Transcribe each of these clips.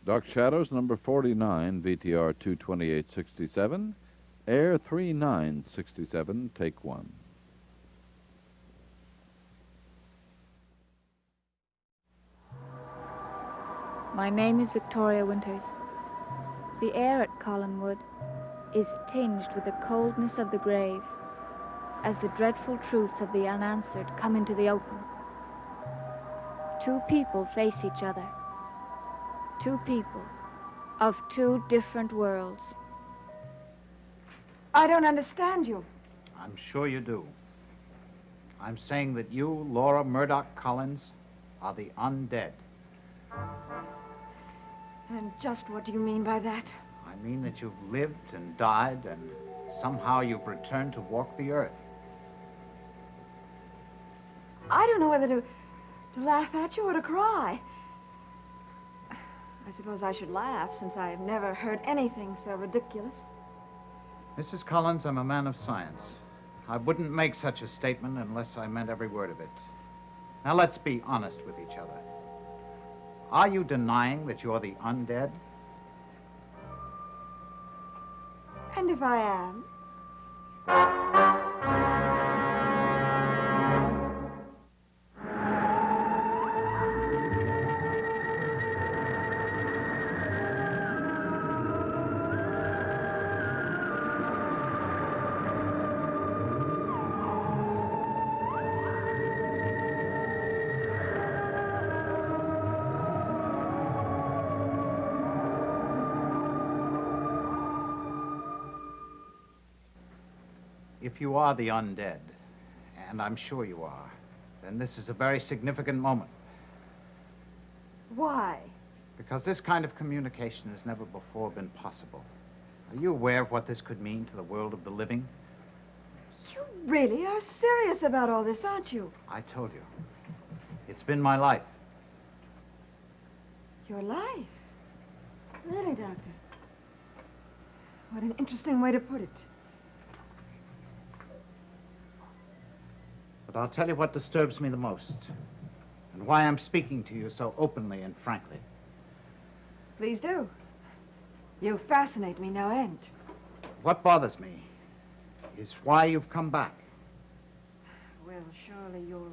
Dark Shadows, number 49, VTR 22867, Air 3967, take one. My name is Victoria Winters. The air at Collinwood is tinged with the coldness of the grave as the dreadful truths of the unanswered come into the open. Two people face each other. Two people of two different worlds. I don't understand you. I'm sure you do. I'm saying that you, Laura Murdoch Collins, are the undead. And just what do you mean by that? I mean that you've lived and died, and somehow you've returned to walk the earth. I don't know whether to laugh at you or to cry. I suppose I should laugh, since I have never heard anything so ridiculous. Mrs. Collins, I'm a man of science. I wouldn't make such a statement unless I meant every word of it. Now, let's be honest with each other. Are you denying that you're the undead? And if I am? If you are the undead, and I'm sure you are, then this is a very significant moment. Why? Because this kind of communication has never before been possible. Are you aware of what this could mean to the world of the living? You really are serious about all this, aren't you? I told you. It's been my life. Your life? Really, Doctor? What an interesting way to put it. But I'll tell you what disturbs me the most, and why I'm speaking to you so openly and frankly. Please do. You fascinate me no end. What bothers me is why you've come back. Well, surely your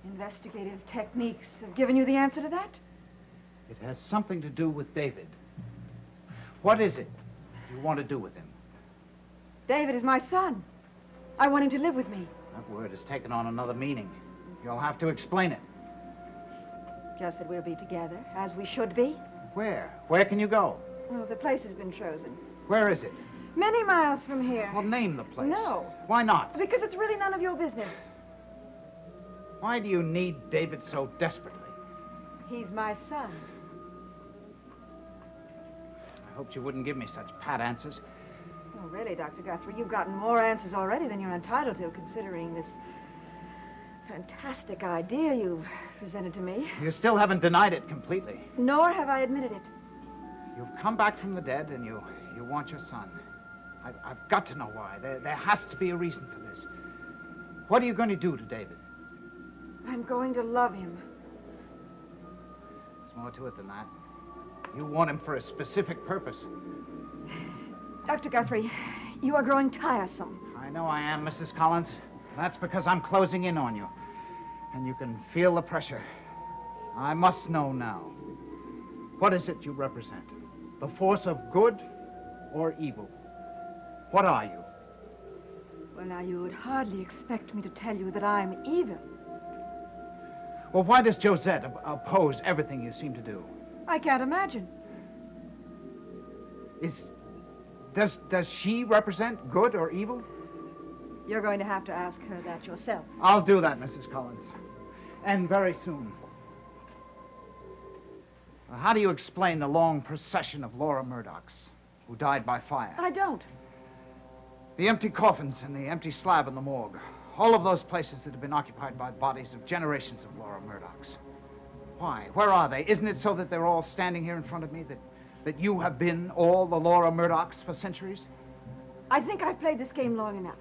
investigative techniques have given you the answer to that? It has something to do with David. What is it you want to do with him? David is my son. I want him to live with me. That word has taken on another meaning. You'll have to explain it. Just that we'll be together, as we should be. Where? Where can you go? Oh, the place has been chosen. Where is it? Many miles from here. Well, name the place. No. Why not? Because it's really none of your business. Why do you need David so desperately? He's my son. I hoped you wouldn't give me such pat answers. Oh, really, Dr. Guthrie, you've gotten more answers already than you're entitled to, considering this fantastic idea you've presented to me. You still haven't denied it completely. Nor have I admitted it. You've come back from the dead, and you want your son. I've got to know why. There has to be a reason for this. What are you going to do to David? I'm going to love him. There's more to it than that. You want him for a specific purpose. Dr. Guthrie, you are growing tiresome. I know I am, Mrs. Collins. That's because I'm closing in on you. And you can feel the pressure. I must know now. What is it you represent? The force of good or evil? What are you? Well, now, you would hardly expect me to tell you that I'm evil. Well, why does Josette oppose everything you seem to do? I can't imagine. Does she represent good or evil? You're going to have to ask her that yourself. I'll do that, Mrs. Collins. And very soon. How do you explain the long procession of Laura Murdochs who died by fire? I don't. The empty coffins and the empty slab in the morgue. All of those places that have been occupied by bodies of generations of Laura Murdochs. Why? Where are they? Isn't it so that they're all standing here in front of me, that you have been all the Laura Murdochs for centuries? I think I've played this game long enough.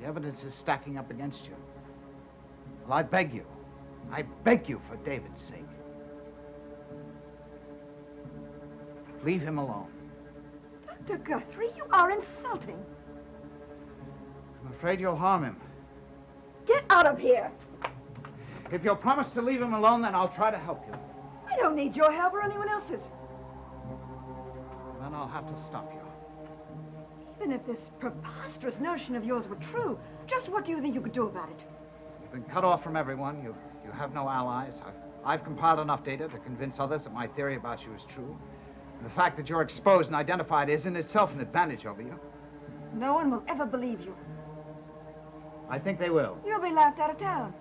The evidence is stacking up against you. Well, I beg you for David's sake. Leave him alone. Dr. Guthrie, you are insulting. I'm afraid you'll harm him. Get out of here. If you'll promise to leave him alone, then I'll try to help you. I don't need your help or anyone else's. Then I'll have to stop you. Even if this preposterous notion of yours were true, just what do you think you could do about it? You've been cut off from everyone. You have no allies. I've compiled enough data to convince others that my theory about you is true. And the fact that you're exposed and identified is in itself an advantage over you. No one will ever believe you. I think they will. You'll be laughed out of town.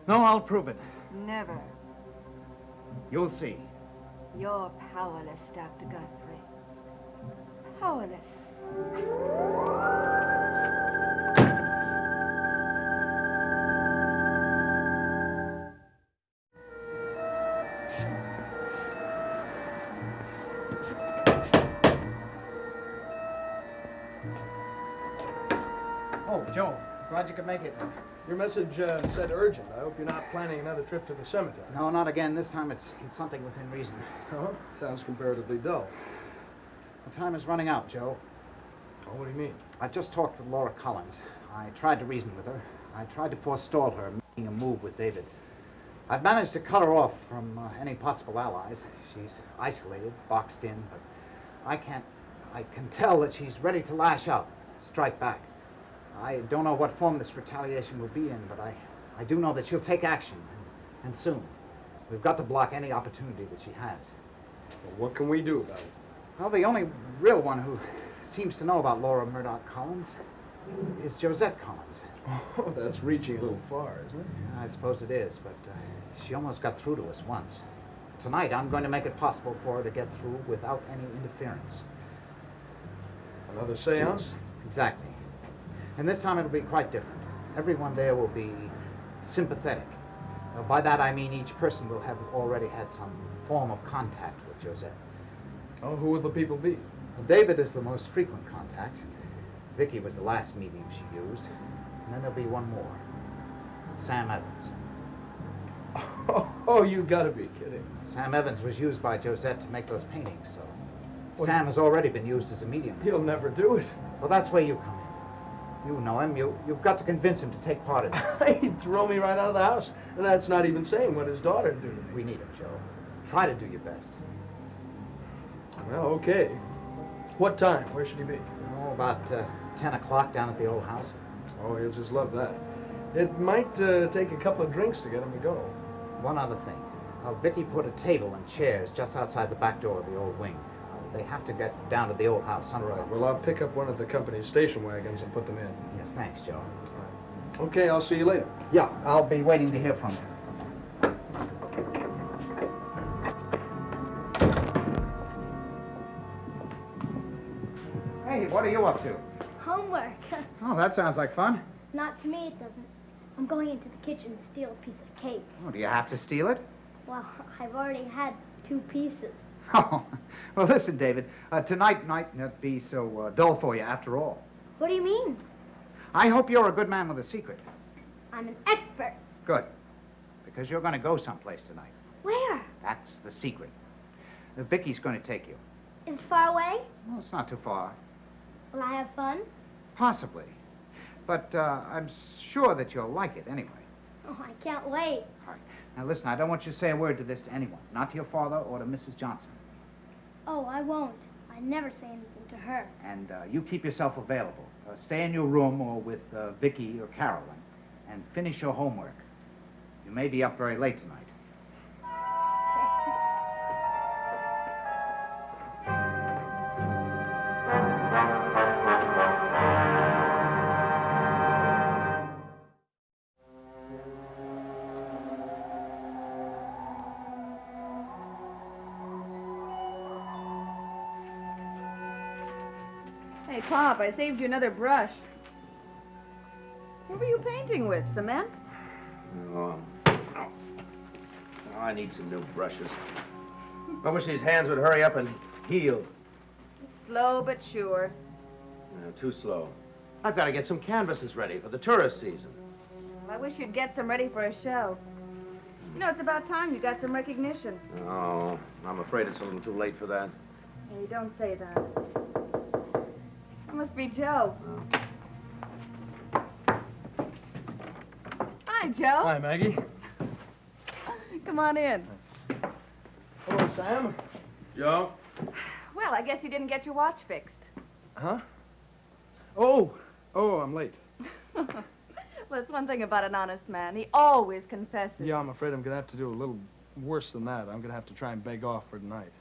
No, I'll prove it. Never. You'll see. You're powerless, Dr. Guthrie. Powerless. Oh, Joe, glad you could make it. Your message said urgent. I hope you're not planning another trip to the cemetery. No, not again. This time it's something within reason. Oh, sounds comparatively dull. The time is running out, Joe. Oh, what do you mean? I've just talked with Laura Collins. I tried to reason with her. I tried to forestall her making a move with David. I've managed to cut her off from any possible allies. She's isolated, boxed in, but I can tell that she's ready to lash out, strike back. I don't know what form this retaliation will be in, but I do know that she'll take action, and soon. We've got to block any opportunity that she has. Well, what can we do about it? Well, the only real one who seems to know about Laura Murdoch Collins is Josette Collins. Oh, that's reaching a little far, isn't it? I suppose it is, but she almost got through to us once. Tonight, I'm going to make it possible for her to get through without any interference. Another seance? Exactly. And this time it'll be quite different. Everyone there will be sympathetic. By that I mean each person will have already had some form of contact with Josette. Oh, who will the people be? Well, David is the most frequent contact. Vicky was the last medium she used. And then there'll be one more. Sam Evans. Oh, you gotta be kidding. Sam Evans was used by Josette to make those paintings, so Well, Sam has already been used as a medium. He'll never do it. Well, that's where you come in. You know him. You've got to convince him to take part in this. He'd throw me right out of the house. And that's not even saying what his daughter'd do to me. We need him, Joe. Try to do your best. Well, okay. What time? Where should he be? Oh, about 10 o'clock down at the old house. Oh, he'll just love that. It might take a couple of drinks to get him to go. One other thing. Vicky put a table and chairs just outside the back door of the old wing. They have to get down to the old house sometime. Right. Well, I'll pick up one of the company's station wagons and put them in. Yeah, thanks, Joe. Okay, I'll see you later. Yeah, I'll be waiting to hear from you. Hey, what are you up to? Homework. Oh, that sounds like fun. Not to me, it doesn't. I'm going into the kitchen to steal a piece of cake. Oh, do you have to steal it? Well, I've already had 2 pieces. Oh, well, listen, David. Tonight might not be so dull for you after all. What do you mean? I hope you're a good man with a secret. I'm an expert. Good. Because you're going to go someplace tonight. Where? That's the secret. Vicky's going to take you. Is it far away? Well, it's not too far. Will I have fun? Possibly. But I'm sure that you'll like it anyway. Oh, I can't wait. All right. Now, listen, I don't want you to say a word to this to anyone. Not to your father or to Mrs. Johnson. Oh, I won't. I never say anything to her. And you keep yourself available. Stay in your room or with Vicky or Carolyn and finish your homework. You may be up very late tonight. Hey, Pop, I saved you another brush. What were you painting with? Cement? Oh, I need some new brushes. I wish these hands would hurry up and heal. Slow but sure. Too slow. I've got to get some canvases ready for the tourist season. Well, I wish you'd get some ready for a show. You know, it's about time you got some recognition. Oh, I'm afraid it's a little too late for that. Hey, don't say that. That must be Joe. Hi, Joe. Hi, Maggie. Come on in. Hello, Sam. Joe? Well, I guess you didn't get your watch fixed. Huh? Oh, I'm late. Well, it's one thing about an honest man. He always confesses. Yeah, I'm afraid I'm going to have to do a little worse than that. I'm going to have to try and beg off for tonight.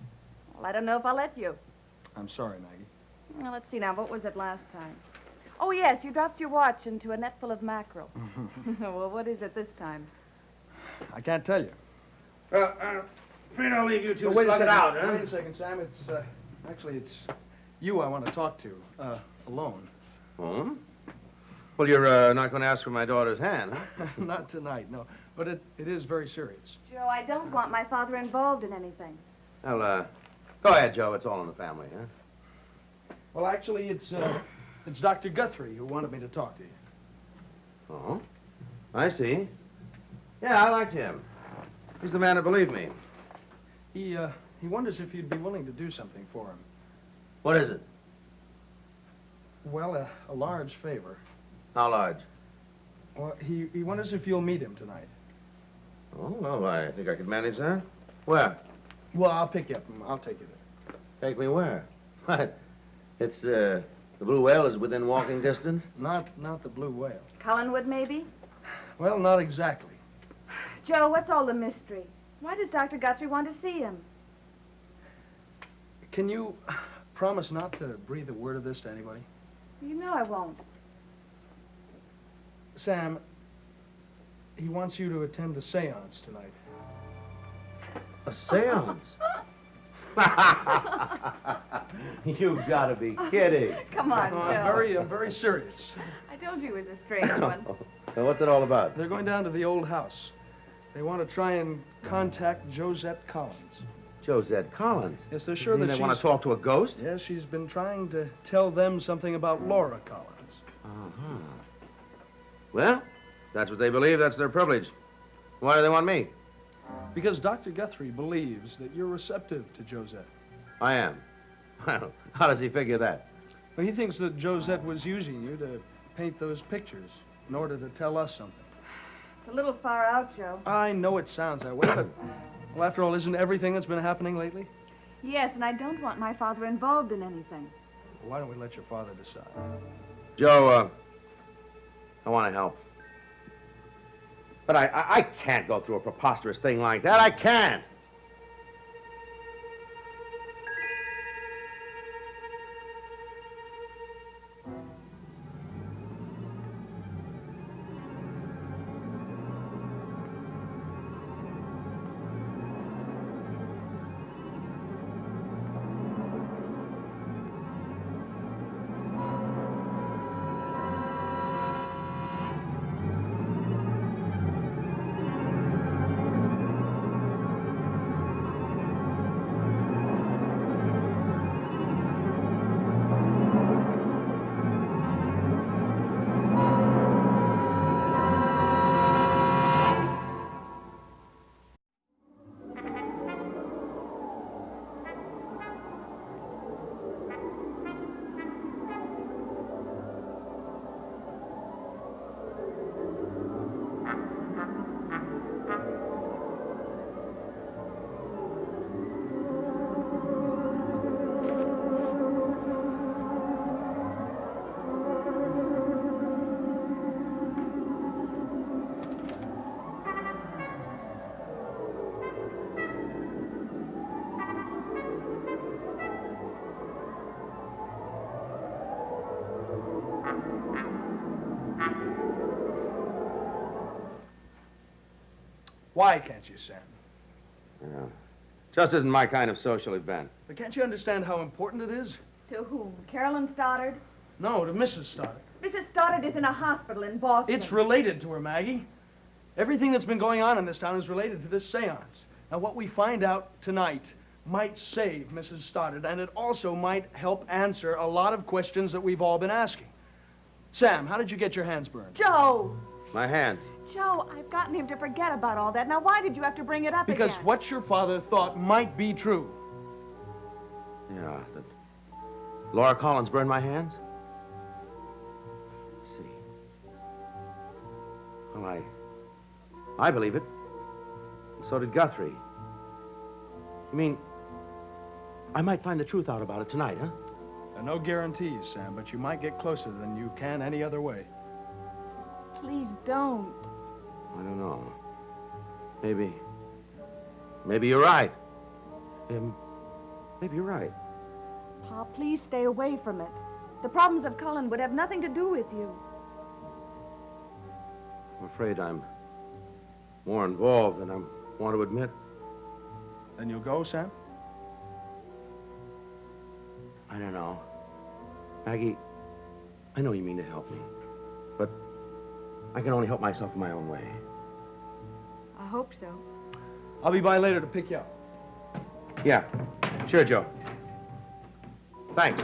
Well, I don't know if I'll let you. I'm sorry, Maggie. Well, let's see now. What was it last time? Oh, yes, you dropped your watch into a net full of mackerel. Well, what is it this time? I can't tell you. Well, afraid I'll leave you two Wait a slug it second. out, huh? Wait a second, Sam. Actually, it's you I want to talk to, alone. Oh? Well, you're not going to ask for my daughter's hand, huh? Not tonight, no. But it is very serious. Joe, I don't want my father involved in anything. Well, go ahead, Joe. It's all in the family, huh? Well, actually, it's Dr. Guthrie who wanted me to talk to you. Oh? I see. Yeah, I like him. He's the man to believe me. He wonders if you'd be willing to do something for him. What is it? Well, a large favor. How large? Well, he wonders if you'll meet him tonight. Oh, well, I think I could manage that. Where? Well, I'll pick you up and I'll take you there. Take me where? What? It's, the Blue Whale is within walking distance? Not the Blue Whale. Collinwood, maybe? Well, not exactly. Joe, what's all the mystery? Why does Dr. Guthrie want to see him? Can you promise not to breathe a word of this to anybody? You know I won't. Sam, he wants you to attend a seance tonight. A seance? You've got to be kidding. Come on, No, Joe. I'm very serious. I told you he was a strange one. Now, what's it all about? They're going down to the old house. They want to try and contact Josette Collins. Josette Collins. Yes, they're sure You mean that they want to she's... talk to a ghost? Yes, she's been trying to tell them something about Laura Collins. Uh-huh. Well, that's what they believe. That's their privilege. Why do they want me? Because Dr. Guthrie believes that you're receptive to Josette. I am. Well, how does he figure that? Well, he thinks that Josette was using you to paint those pictures in order to tell us something. It's a little far out, Joe. I know it sounds that way, but, well, after all, isn't everything that's been happening lately? Yes, and I don't want my father involved in anything. Well, why don't we let your father decide? Joe, I want to help. But I can't go through a preposterous thing like that. I can't. Why can't you, Sam? Yeah. Just isn't my kind of social event. But can't you understand how important it is? To whom? Carolyn Stoddard? No, to Mrs. Stoddard. Mrs. Stoddard is in a hospital in Boston. It's related to her, Maggie. Everything that's been going on in this town is related to this seance. Now, what we find out tonight might save Mrs. Stoddard, and it also might help answer a lot of questions that we've all been asking. Sam, how did you get your hands burned? Joe! My hand. Joe, I've gotten him to forget about all that. Now, why did you have to bring it up Because again? what your father thought might be true. Yeah, that Laura Collins burned my hands? I see. Well, I believe it. And so did Guthrie. You mean, I might find the truth out about it tonight, huh? There are no guarantees, Sam, but you might get closer than you can any other way. Please don't. I don't know. Maybe you're right. Maybe you're right. Pa, please stay away from it. The problems of Cullen would have nothing to do with you. I'm afraid I'm more involved than I want to admit. Then you'll go, Sam? I don't know. Maggie, I know you mean to help me, but I can only help myself in my own way. I hope so. I'll be by later to pick you up. Yeah, sure, Joe. Thanks.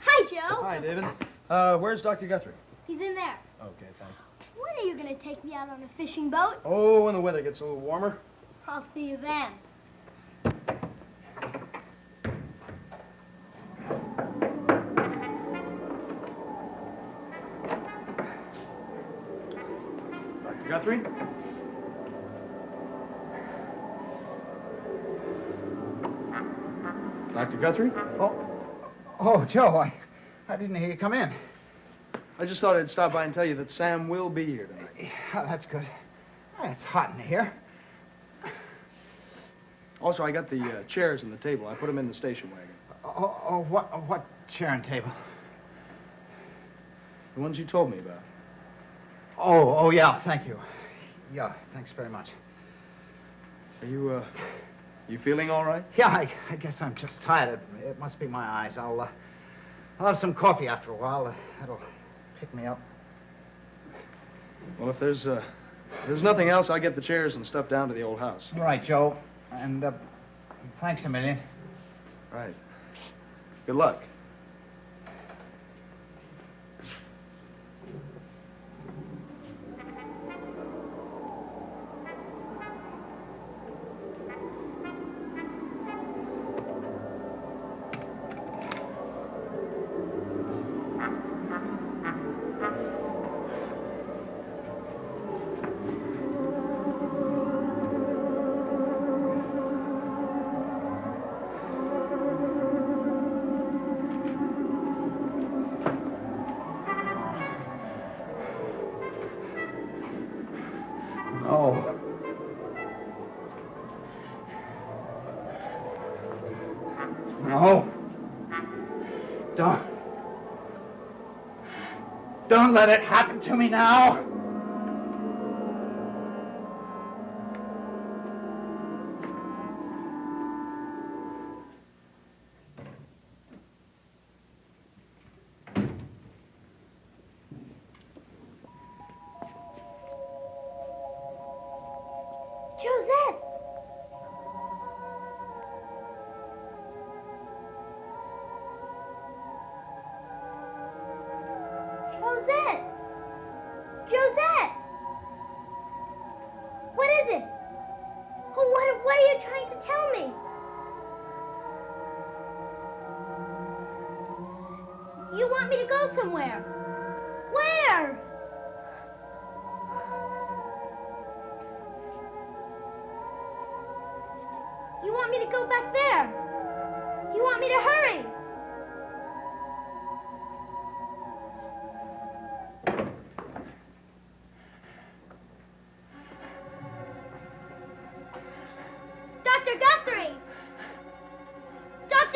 Hi, Joe. Hi, David. Where's Dr. Guthrie? He's in there. Okay, thanks. When are you going to take me out on a fishing boat? Oh, when the weather gets a little warmer. I'll see you then. Dr. Guthrie? Dr. Guthrie? Oh, Joe, I didn't hear you come in. I just thought I'd stop by and tell you that Sam will be here tonight. Yeah, that's good. It's hot in here. Also, I got the chairs and the table. I put them in the station wagon. What chair and table? The ones you told me about. Oh, yeah, thank you. Yeah, thanks very much. Are you feeling all right? Yeah, I guess I'm just tired. It must be my eyes. I'll have some coffee after a while. That'll pick me up. Well, if there's nothing else, I'll get the chairs and stuff down to the old house. All right, Joe. And thanks a million. Right. Good luck. No. No. Don't let it happen to me now. Josette! Josette! Josette! What is it? Oh, what are you trying to tell me? You want me to go somewhere? Where? You want me to go back there? You want me to hurry? Dr. Guthrie! Dr.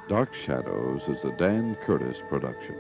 Dark Shadows is a Dan Curtis production.